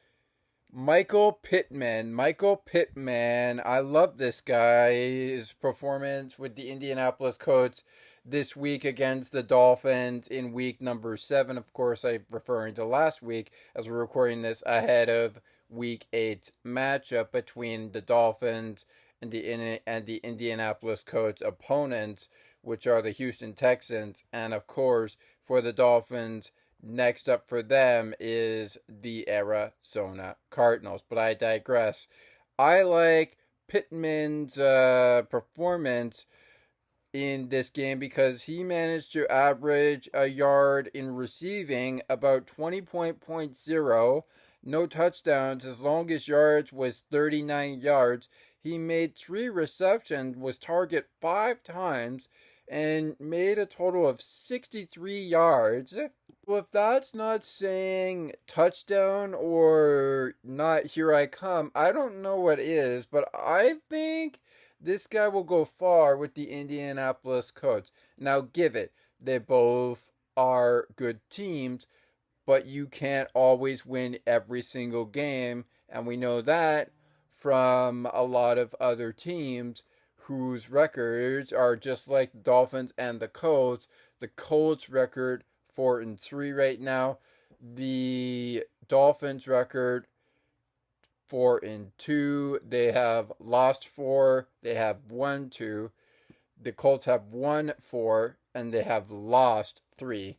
A: Michael Pittman. Michael Pittman, I love this guy's performance with the Indianapolis Colts this week against the Dolphins in week number 7. Of course, I'm referring to last week as we're recording this ahead of week 8 matchup between the Dolphins and the Indianapolis Colts opponents, which are the Houston Texans. And of course, for the Dolphins, next up for them is the Arizona Cardinals. But I digress. I like Pittman's performance in this game because he managed to average a yard in receiving about 20.0. No touchdowns. His longest yards was 39 yards. He made 3 receptions, was targeted 5 times, and made a total of 63 yards. Well, if that's not saying touchdown or not here I come, I don't know what is, but I think this guy will go far with the Indianapolis Colts. Now, give it, they both are good teams, but you can't always win every single game, and we know that from a lot of other teams whose records are just like the Dolphins and the Colts. The Colts record 4-3 right now. The Dolphins record 4-2. They have lost 4. They have won 2. The Colts have won 4, and they have lost 3.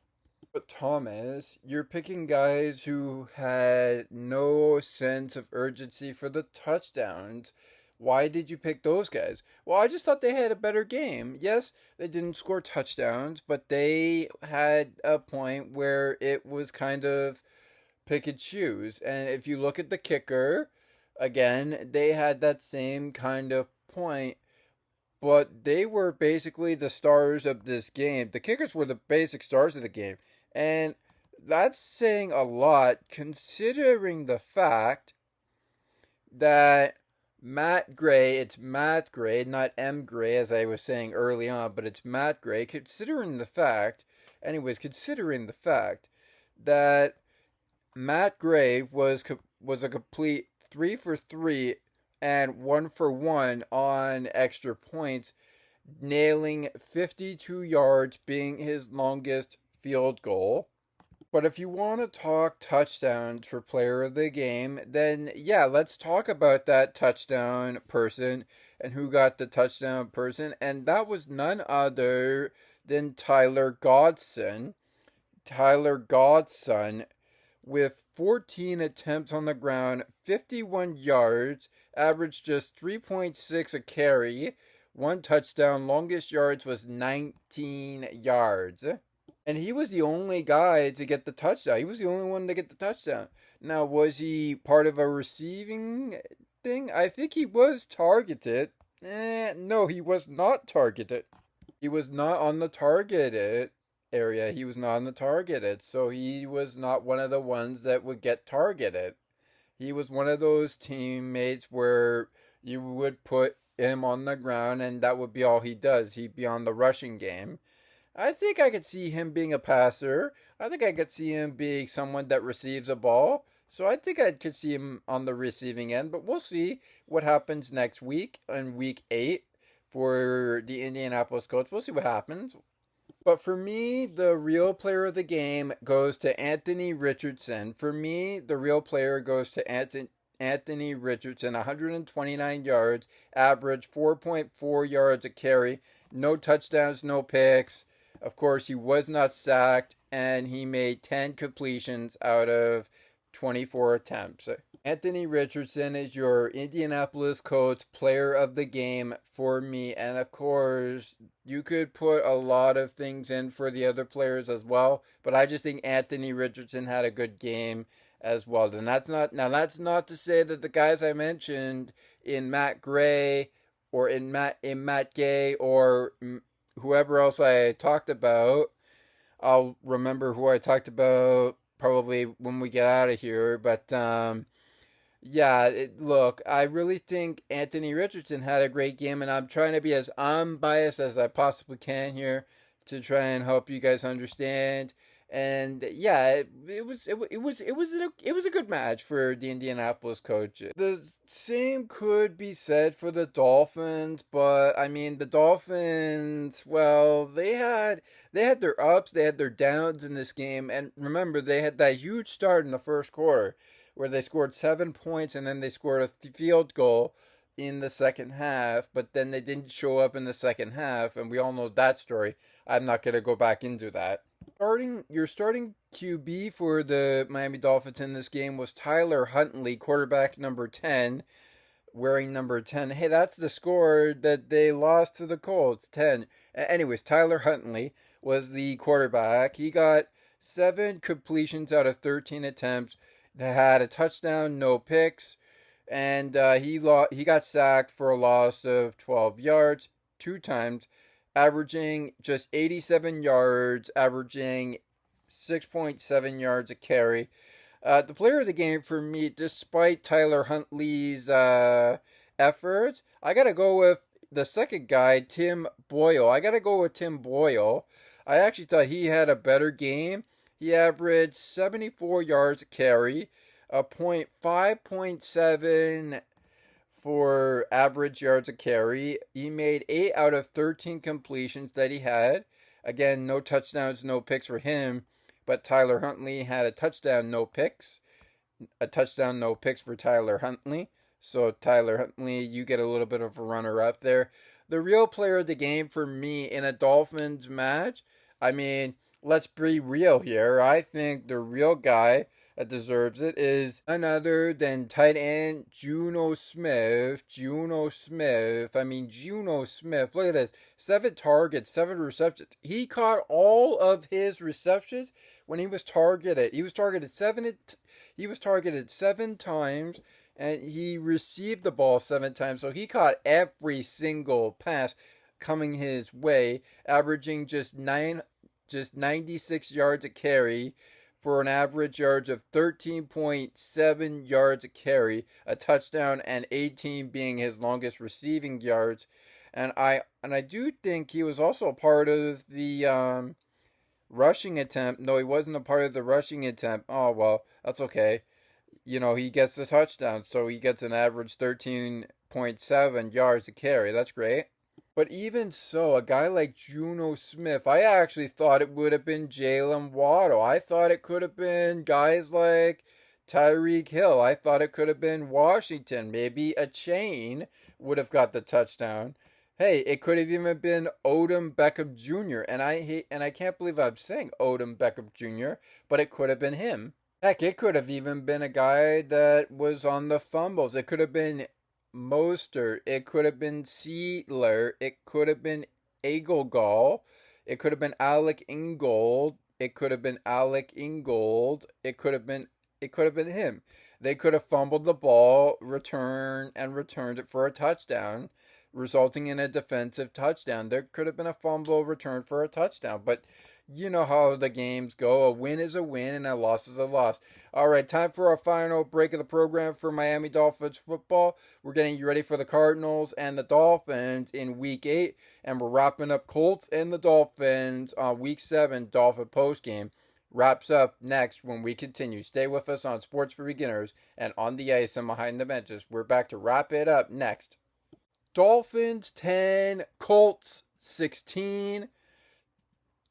A: But Thomas, you're picking guys who had no sense of urgency for the touchdowns. Why did you pick those guys? Well, I just thought they had a better game. Yes, they didn't score touchdowns, but they had a point where it was kind of pick and choose. And if you look at the kicker, again, they had that same kind of point, but they were basically the stars of this game. The kickers were the basic stars of the game. And that's saying a lot considering the fact that it's Matt Gray, not M. Gray, as I was saying early on, but it's Matt Gray. Considering the fact that Matt Gray was a complete 3 for 3 and 1 for 1 on extra points, nailing 52 yards, being his longest field goal. But if you want to talk touchdowns for player of the game, then yeah, let's talk about that touchdown person and who got the touchdown person. And that was none other than Tyler Godson. Tyler Godson with 14 attempts on the ground, 51 yards, averaged just 3.6 a carry, 1 touchdown, longest yards was 19 yards. And he was the only guy to get the touchdown. He was the only one to get the touchdown. Now, was he part of a receiving thing? I think he was targeted. No, he was not targeted. He was not on the targeted area. He was not on the targeted. So he was not one of the ones that would get targeted. He was one of those teammates where you would put him on the ground and that would be all he does. He'd be on the rushing game. I think I could see him being a passer. I think I could see him being someone that receives a ball. So I think I could see him on the receiving end. But we'll see what happens next week in week 8 for the Indianapolis Colts. We'll see what happens. But for me, the real player of the game goes to Anthony Richardson. For me, the real player goes to Anthony Richardson. 129 yards, average 4.4 yards a carry, no touchdowns, no picks. Of course, he was not sacked, and he made 10 completions out of 24 attempts. Anthony Richardson is your Indianapolis Colts player of the game for me. And of course, you could put a lot of things in for the other players as well, but I just think Anthony Richardson had a good game as well. And that's not to say that the guys I mentioned in Matt Gray or in Matt Gay or whoever else I talked about, I'll remember who I talked about probably when we get out of here, but yeah, look, I really think Anthony Richardson had a great game, and I'm trying to be as unbiased as I possibly can here to try and help you guys understand. And yeah, it was a good match for the Indianapolis coaches. The same could be said for the Dolphins, but I mean the Dolphins, well, they had their ups, they had their downs in this game, and remember they had that huge start in the first quarter where they scored 7 points and then they scored a field goal in the second half, but then they didn't show up in the second half, and we all know that story. I'm not going to go back into that. Your starting QB for the Miami Dolphins in this game was Tyler Huntley, quarterback number 10, wearing number 10. Hey, that's the score that they lost to the Colts, 10. Anyways, Tyler Huntley was the quarterback. He got 7 completions out of 13 attempts. They had a touchdown, no picks, and he got sacked for a loss of 12 yards 2 times, averaging just 87 yards, averaging 6.7 yards a carry. The player of the game for me, despite Tyler Huntley's efforts, I got to go with the second guy, Tim Boyle. I got to go with Tim Boyle. I actually thought he had a better game. He averaged 74 yards a carry, a 5.7 for average yards a carry. He made 8 out of 13 completions that he had. Again, no touchdowns, no picks for him, but Tyler Huntley had a touchdown, no picks. A touchdown, no picks for Tyler Huntley. So Tyler Huntley, you get a little bit of a runner-up there. The real player of the game for me in a Dolphins match, I mean, let's be real here. I think the real guy that deserves it is none other than tight end Juno Smith. Juno Smith. Look at this. 7 targets, 7 receptions. He caught all of his receptions when he was targeted. He was targeted 7 times, and he received the ball 7 times. So he caught every single pass coming his way, averaging just 96 yards a carry for an average yards of 13.7 yards a carry, a touchdown, and 18 being his longest receiving yards. And I do think he was also a part of the rushing attempt. No, he wasn't a part of the rushing attempt. Oh, well, that's okay. He gets the touchdown, so he gets an average 13.7 yards a carry. That's great. But even so, a guy like Juno Smith, I actually thought it would have been Jalen Waddle. I thought it could have been guys like Tyreek Hill. I thought it could have been Washington. Maybe a chain would have got the touchdown. Hey, it could have even been Odom Beckham Jr. And I can't believe I'm saying Odom Beckham Jr., but it could have been him. Heck, it could have even been a guy that was on the fumbles. It could have been Mostert, it could have been Seedler, it could have been Eaglegall, it could have been Alec Ingold, it could have been him. They could have fumbled the ball, returned it for a touchdown, resulting in a defensive touchdown. There could have been a fumble return for a touchdown, but you know how the games go. A win is a win and a loss is a loss. All right, time for our final break of the program for Miami Dolphins football. We're getting you ready for the Cardinals and the Dolphins in Week 8, and we're wrapping up Colts and the Dolphins on Week 7 Dolphin Post Game. Wraps up next when we continue. Stay with us on Sports for Beginners and On the Ice and Behind the Benches. We're back to wrap it up next. Dolphins 10, Colts 16.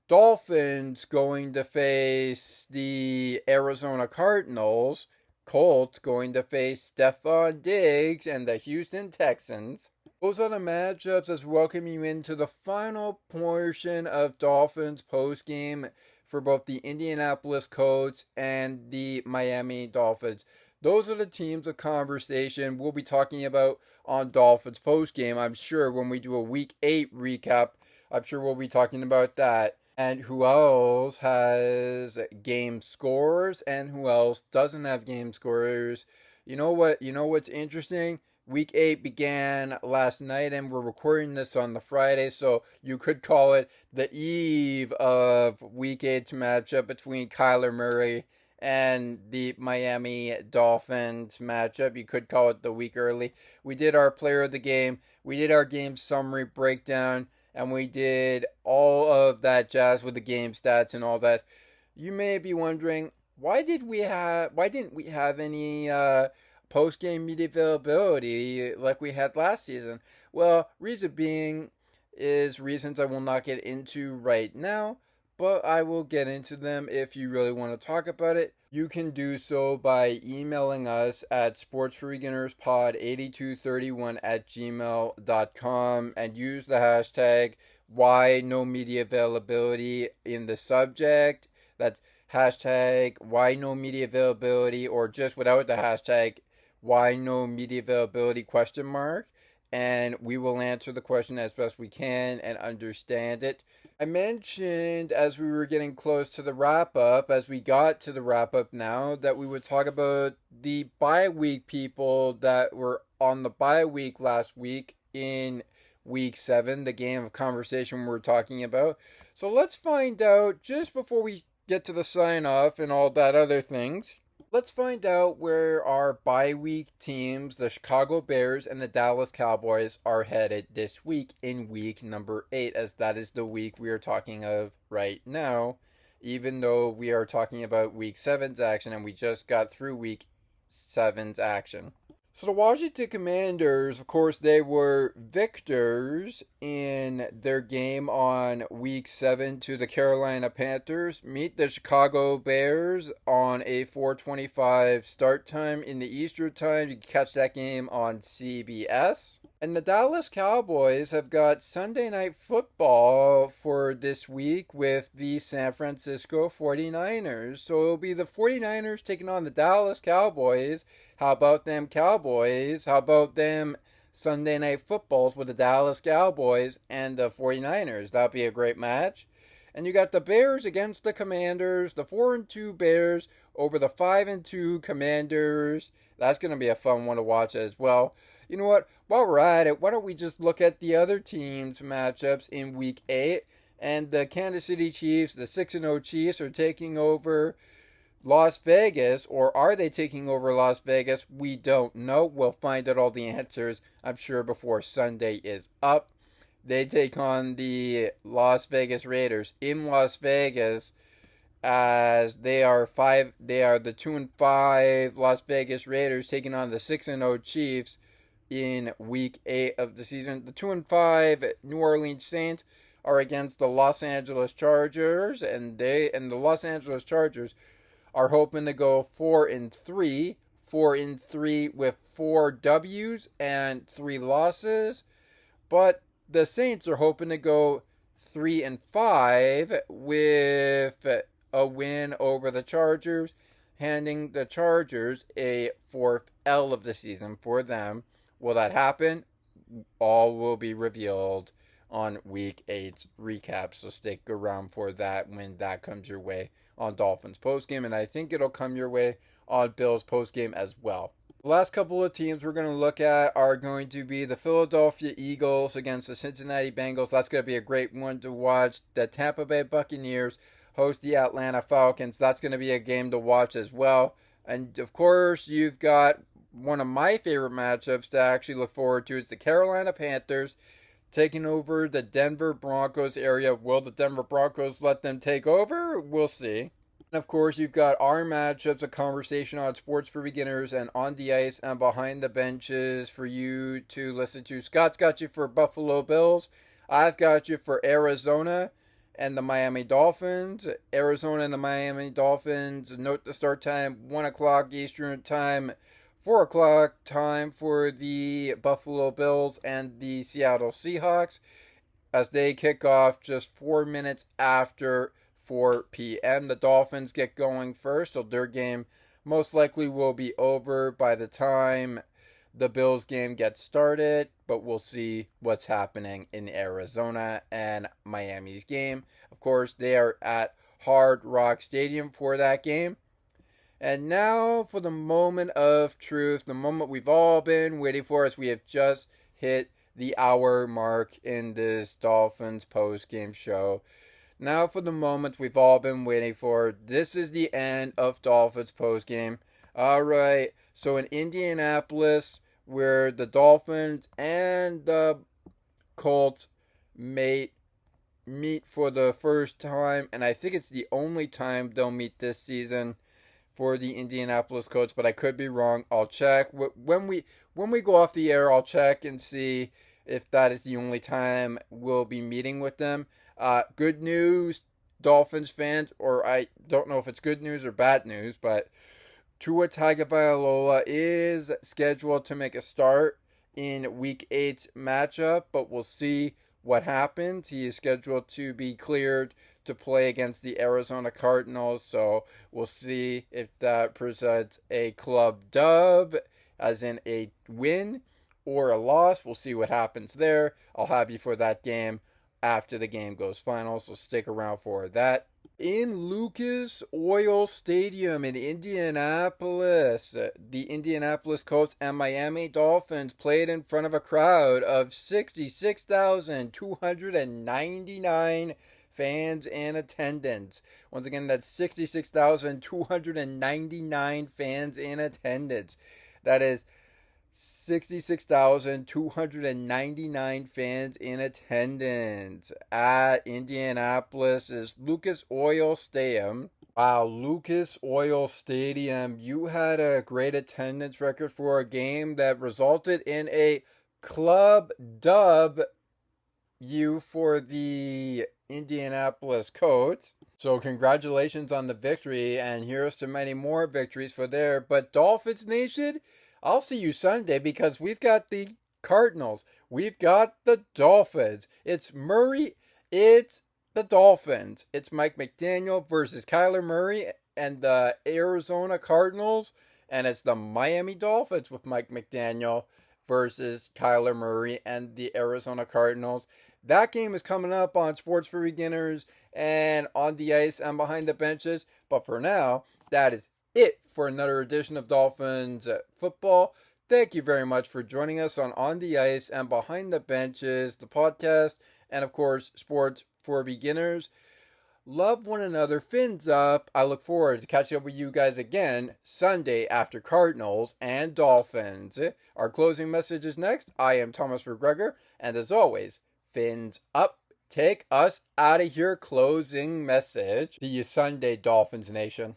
A: Dolphins going to face the Arizona Cardinals. Colts going to face Stephon Diggs and the Houston Texans. Those are the matchups as we welcome you into the final portion of Dolphins post game for both the Indianapolis Colts and the Miami Dolphins. Those are the teams of conversation we'll be talking about on Dolphins post game. I'm sure when we do a week 8 recap, I'm sure we'll be talking about that. And who else has game scores and who else doesn't have game scores? You know what? You know what's interesting? Week 8 began last night and we're recording this on the Friday, so you could call it the eve of Week 8's matchup between Kyler Murray and the Miami Dolphins matchup. You could call it the week early. We did our player of the game. We did our game summary breakdown, and we did all of that jazz with the game stats and all that. You may be wondering, why didn't we have any post-game media availability like we had last season? Well, reason being is reasons I will not get into right now, but I will get into them if you really want to talk about it. You can do so by emailing us at sportsforbeginners8231@gmail.com and use the hashtag why no media availability in the subject. That's hashtag why no media availability, or just without the hashtag why no media availability ? And we will answer the question as best we can and understand it. I mentioned as we were getting close to the wrap up, as we got to the wrap up now, that we would talk about the bye week people that were on the bye week last week in week 7, the game of conversation we're talking about. So let's find out, just before we get to the sign off and all that other things, let's find out where our bye week teams, the Chicago Bears and the Dallas Cowboys, are headed this week in week number 8, as that is the week we are talking of right now, even though we are talking about week 7's action and we just got through week 7's action. So the Washington Commanders, of course, they were victors in their game on week 7 to the Carolina Panthers. Meet the Chicago Bears on a 4:25 start time in the Eastern time. You can catch that game on CBS. And the Dallas Cowboys have got Sunday Night Football for this week with the San Francisco 49ers. So it'll be the 49ers taking on the Dallas Cowboys. How about them Cowboys? How about them Sunday Night Footballs with the Dallas Cowboys and the 49ers? That'll be a great match. And you got the Bears against the Commanders, the 4-2 Bears over the 5-2 Commanders. That's going to be a fun one to watch as well. You know what? While we're at it, why don't we just look at the other teams' matchups in week 8? And the Kansas City Chiefs, the 6-0 Chiefs, are taking over Las Vegas, or are they taking over Las Vegas? We don't know. We'll find out all the answers, I'm sure, before Sunday is up. They take on the Las Vegas Raiders in Las Vegas, as they are the 2-5 Las Vegas Raiders taking on the 6-0 Chiefs in week 8 of the season. The 2-5 New Orleans Saints are against the Los Angeles Chargers, and the Los Angeles Chargers are hoping to go 4-3 with 4 W's and 3 losses. But the Saints are hoping to go 3-5 with a win over the Chargers, handing the Chargers a 4th L of the season for them. Will that happen? All will be revealed on week 8's recap, so stick around for that when that comes your way on Dolphins post game, and I think it'll come your way on Bills post game as well. The last couple of teams we're going to look at are going to be the Philadelphia Eagles against the Cincinnati Bengals. That's going to be a great one to watch. The Tampa Bay Buccaneers host the Atlanta Falcons. That's going to be a game to watch as well. And of course, you've got one of my favorite matchups to actually look forward to. It's the Carolina Panthers taking over the Denver Broncos area. Will the Denver Broncos let them take over? We'll see. And of course, you've got our matchups, a conversation on sports for beginners and on the ice and behind the benches for you to listen to. Scott's got you for Buffalo Bills. I've got you for Arizona and the Miami Dolphins. Arizona and the Miami Dolphins. Note the start time, 1 o'clock Eastern time, 4 o'clock time for the Buffalo Bills and the Seattle Seahawks as they kick off just 4 minutes after 4 p.m. The Dolphins get going first, so their game most likely will be over by the time the Bills game gets started, but we'll see what's happening in Arizona and Miami's game. Of course, they are at Hard Rock Stadium for that game. And now for the moment of truth, the moment we've all been waiting for, as we have just hit the hour mark in this Dolphins post game show. Now for the moment we've all been waiting for. This is the end of Dolphins post game. All right, so in Indianapolis, where the Dolphins and the Colts meet for the first time, and I think it's the only time they'll meet this season for the Indianapolis Colts, but I could be wrong. I'll check when we go off the air. I'll check and see if that is the only time we'll be meeting with them. Good news, Dolphins fans, or I don't know if it's good news or bad news, but Tua Tagovailoa is scheduled to make a start in Week 8's matchup, but we'll see what happens. He is scheduled to be cleared to play against the Arizona Cardinals, so we'll see if that presents a club dub, as in a win, or a loss. We'll see what happens there. I'll have you for that game after the game goes final, so stick around for that. In Lucas Oil Stadium in Indianapolis, the Indianapolis Colts and Miami Dolphins played in front of a crowd of 66,299 fans in attendance. Once again, that's 66,299 fans in attendance. That is 66,299 fans in attendance at Indianapolis' Lucas Oil Stadium. Wow, Lucas Oil Stadium. You had a great attendance record for a game that resulted in a club dub for the Indianapolis Colts. So congratulations on the victory, and here's to many more victories for there. But Dolphins Nation, I'll see you Sunday, because we've got the Cardinals. We've got the Dolphins. It's Murray. It's the Dolphins. It's Mike McDaniel versus Kyler Murray and the Arizona Cardinals. And it's the Miami Dolphins with Mike McDaniel versus Kyler Murray and the Arizona Cardinals. That game is coming up on Sports for Beginners and on the ice and behind the benches. But for now, that is it for another edition of Dolphins football. Thank you very much for joining us on the Ice and Behind the Benches, the podcast, and of course, Sports for Beginners. Love one another, fins up. I look forward to catching up with you guys again Sunday after Cardinals and Dolphins. Our closing message is next. I am Thomas McGregor, and as always, fins up. Take us out of here. Closing message. See you Sunday, Dolphins Nation.